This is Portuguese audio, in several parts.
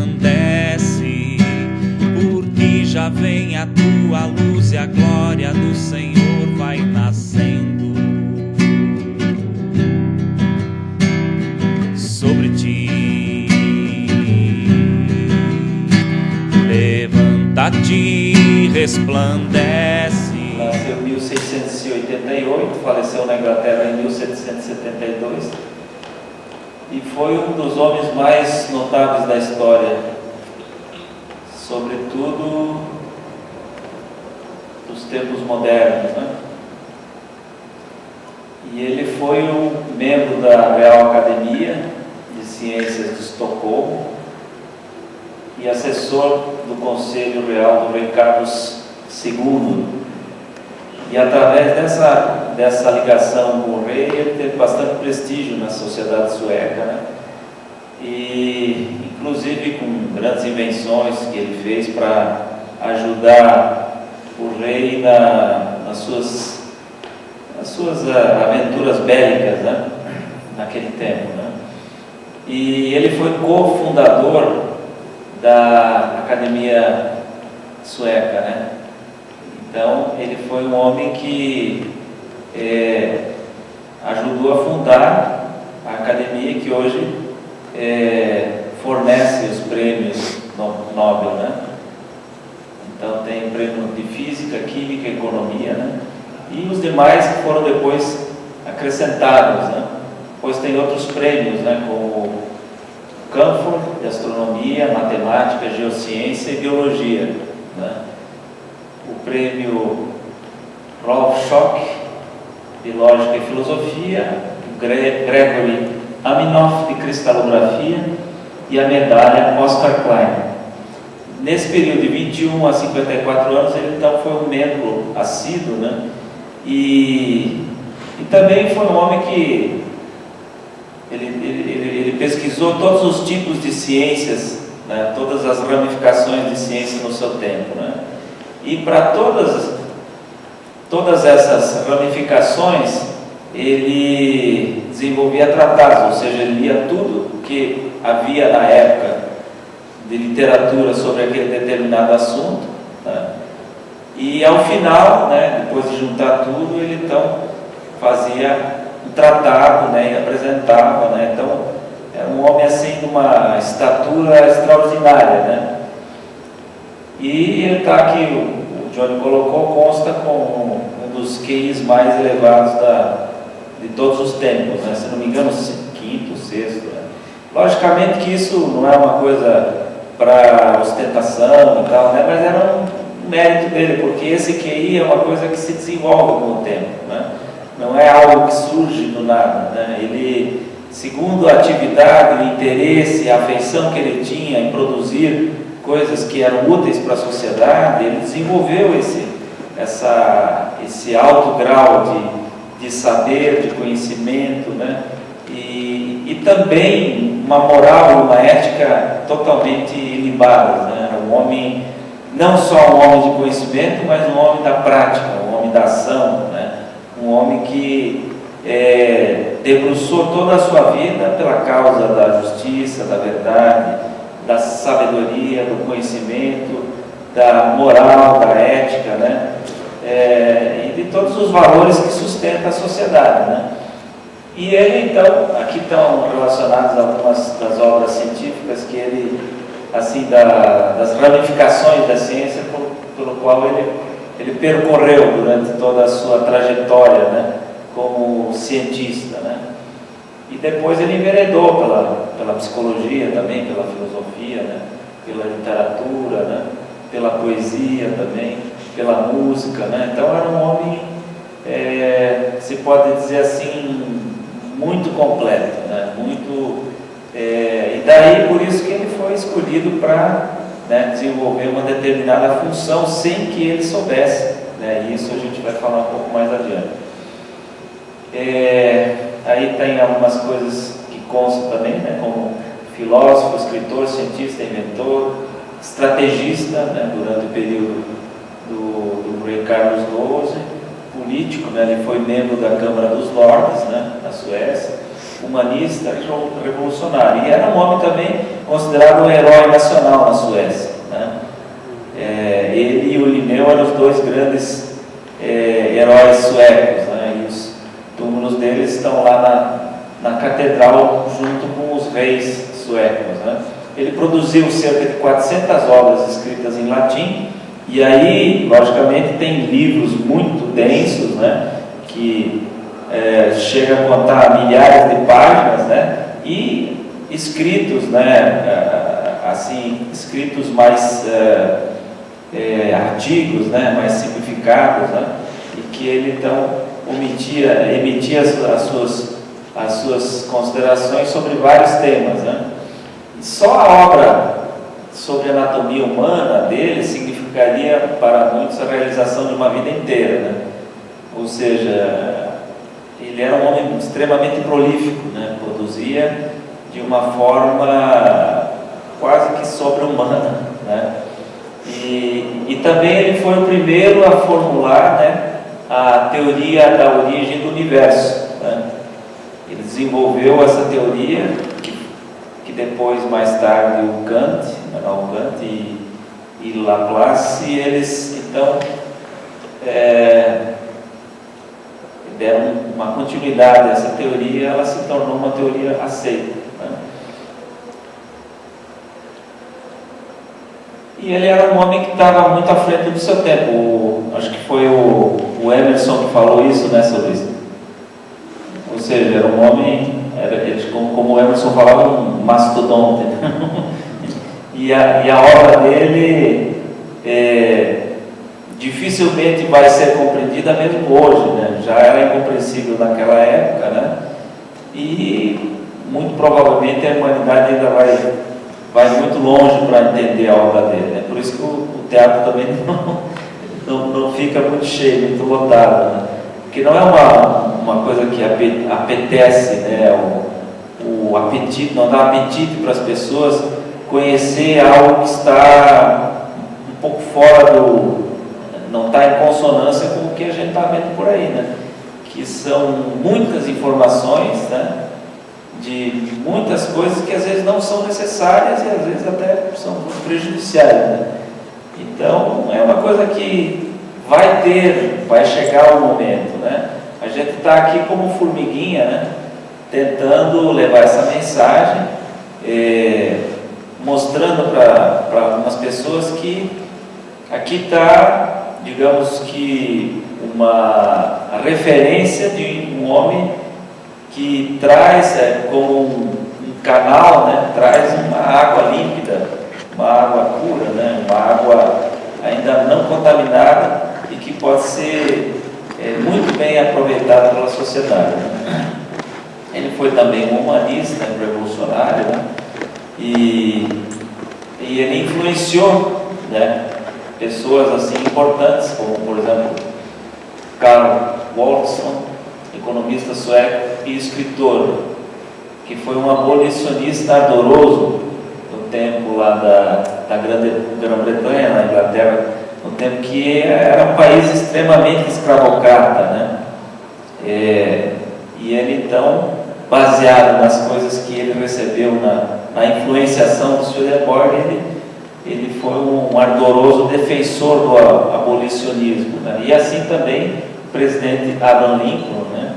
resplandece, porque já vem a tua luz e a glória do Senhor vai nascendo sobre ti. Levanta-te, resplandece. Nasceu em 1688, faleceu na Inglaterra em 1772 e foi um dos homens mais notáveis da história, sobretudo dos tempos modernos, né? E ele foi um membro da Real Academia de Ciências de Estocolmo e assessor do Conselho Real do Rei Carlos II. E através dessa ligação com o rei, ele teve bastante prestígio na sociedade sueca, né? E inclusive com grandes invenções que ele fez para ajudar o rei nas suas aventuras bélicas, né? Naquele tempo, né? E ele foi cofundador da Academia Sueca, né? Então, ele foi um homem que ajudou a fundar a academia que hoje fornece os prêmios Nobel, né? Então, tem prêmio de Física, Química e Economia, né? E os demais que foram depois acrescentados, né? Pois tem outros prêmios, né? Como o Camphor, de Astronomia, Matemática, Geociência e Biologia, né? O prêmio Rolf Schock, de Lógica e Filosofia, o Gregory Aminoff, de Cristalografia, e a medalha Oscar Klein. Nesse período de 21 a 54 anos, ele então foi um membro assíduo, né? E também foi um homem que ele pesquisou todos os tipos de ciências, né? Todas as ramificações de ciência no seu tempo, né? E para todas essas ramificações, ele desenvolvia tratados, ou seja, ele lia tudo que havia na época de literatura sobre aquele determinado assunto, né? E ao final, né, depois de juntar tudo, ele então fazia um tratado, né, e apresentava, né? Então era um homem assim de uma estatura extraordinária, né? E ele está aqui, o Johnny colocou, consta com um dos QIs mais elevados de todos os tempos, né? Se não me engano, quinto, sexto, né? Logicamente que isso não é uma coisa para ostentação e tal, né? Mas era um mérito dele, porque esse QI é uma coisa que se desenvolve com o tempo, né? Não é algo que surge do nada, né? Ele, segundo a atividade, o interesse, a afeição que ele tinha em produzir coisas que eram úteis para a sociedade, ele desenvolveu esse alto grau de saber, de conhecimento, né? E também uma moral e uma ética totalmente ilibadas, né? Um homem, não só um homem de conhecimento, mas um homem da prática, um homem da ação, né? Um homem que debruçou toda a sua vida pela causa da justiça, da verdade, da sabedoria, do conhecimento, da moral, da ética, né? E de todos os valores que sustentam a sociedade, né? E ele, então, aqui estão relacionadas algumas das obras científicas que ele, assim, das ramificações da ciência pelo qual ele percorreu durante toda a sua trajetória, né, como cientista, né? E depois ele enveredou pela psicologia também, pela filosofia, né, pela literatura, né, pela poesia também, pela música, né? Então era um homem, se pode dizer assim, muito completo, né? E daí por isso que ele foi escolhido para, né, desenvolver uma determinada função sem que ele soubesse, né? E isso a gente vai falar um pouco mais adiante. Aí tem algumas coisas que constam também, né? Como filósofo, escritor, cientista, inventor, estrategista, né? Durante o período do rei Carlos XII, político, né? Ele foi membro da Câmara dos Lordes, né? Na Suécia, humanista e revolucionário. E era um homem também considerado um herói nacional na Suécia, né? Ele e o Linneu eram os dois grandes heróis suecos, né? E os túmulos deles estão lá na catedral junto com os reis suecos, né? Ele produziu cerca de 400 obras escritas em latim, e aí, logicamente, tem livros muito densos, né? Que chega a contar milhares de páginas, né? E escritos, né? Assim, escritos mais artigos, né? Mais simplificados, né? E que ele então emitia as suas considerações sobre vários temas, né? E só a obra sobre a anatomia humana dele significaria para muitos a realização de uma vida inteira, né? Ou seja, ele era um homem extremamente prolífico, né? Produzia de uma forma quase que sobre-humana, né? E também ele foi o primeiro a formular, né, a teoria da origem do universo, né? Ele desenvolveu essa teoria que depois, mais tarde, o Kant e Laplace, eles então deram uma continuidade a essa teoria. Ela se tornou uma teoria aceita, né? E ele era um homem que estava muito à frente do seu tempo. Acho que foi o Emerson que falou isso, né, sobre isso. Ou seja, era um homem, como o Emerson falava, um mastodonte. E a obra dele dificilmente vai ser compreendida mesmo hoje, né? Já era incompreensível naquela época, né? E muito provavelmente a humanidade ainda vai muito longe para entender a obra dele, né? Por isso que o teatro também não fica muito cheio, muito lotado, né? Porque não é uma coisa que apetece, né? O apetite, não dá apetite para as pessoas conhecer algo que está um pouco fora não está em consonância com o que a gente está vendo por aí, né? Que são muitas informações, né? De muitas coisas que às vezes não são necessárias e às vezes até são prejudiciais, né? Então é uma coisa que vai chegar o momento, né? A gente está aqui como formiguinha, né? Tentando levar essa mensagem, mostrando para algumas pessoas que aqui está, digamos que, a referência de um homem que traz como um canal, né? Traz uma água límpida, uma água pura, né? Uma água ainda não contaminada e que pode ser muito bem aproveitada pela sociedade, né? Ele foi também um humanista, um revolucionário, né? E ele influenciou, né, pessoas assim importantes, como por exemplo Carl Wolfson, economista sueco e escritor, que foi um abolicionista ardoroso no tempo lá da Grã-Bretanha, na Inglaterra, no tempo que era um país extremamente escravocrata, né? E ele então, baseado nas coisas que ele recebeu na influenciação do Swedenborg, ele foi um ardoroso defensor do abolicionismo, né? E assim também o presidente Abraham Lincoln, né?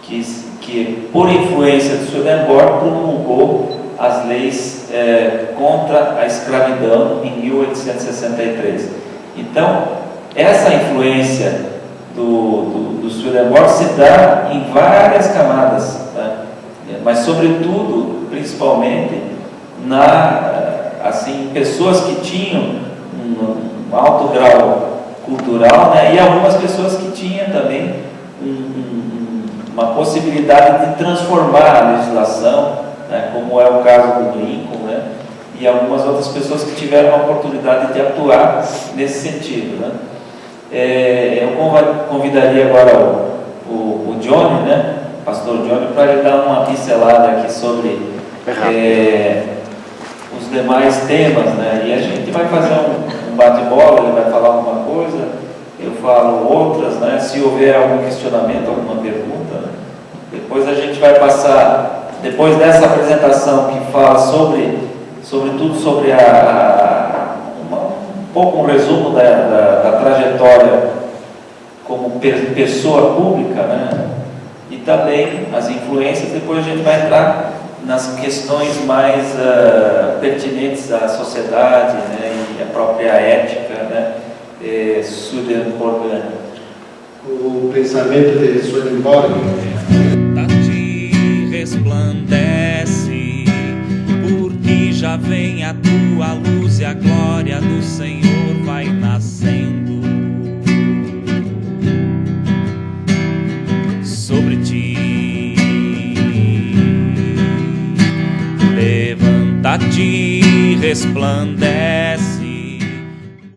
Que por influência do Swedenborg promulgou as leis contra a escravidão em 1863. Então, essa influência do Swedenborg se dá em várias camadas, né? Mas sobretudo, principalmente, assim, pessoas que tinham um alto grau cultural, né? E algumas pessoas que tinham também uma possibilidade de transformar a legislação, né? Como é o caso do Lincoln, né? E algumas outras pessoas que tiveram a oportunidade de atuar nesse sentido, né? Eu convidaria agora o Johnny, né? O pastor Johnny, para ele dar uma pincelada aqui sobre os demais temas, né? E a gente vai fazer um bate-bola, ele vai falar alguma coisa, eu falo outras, né? Se houver algum questionamento, alguma pergunta, né? Depois a gente vai passar, depois dessa apresentação que fala sobre um pouco um resumo da trajetória como pessoa pública, né? E também as influências, depois a gente vai entrar nas questões mais pertinentes à sociedade, né? E a própria ética, né? Swedenborg. O pensamento de Swedenborg. Resplandece, porque já vem a tua luz e a glória do Senhor vai nascendo sobre ti. Levanta-te, resplandece,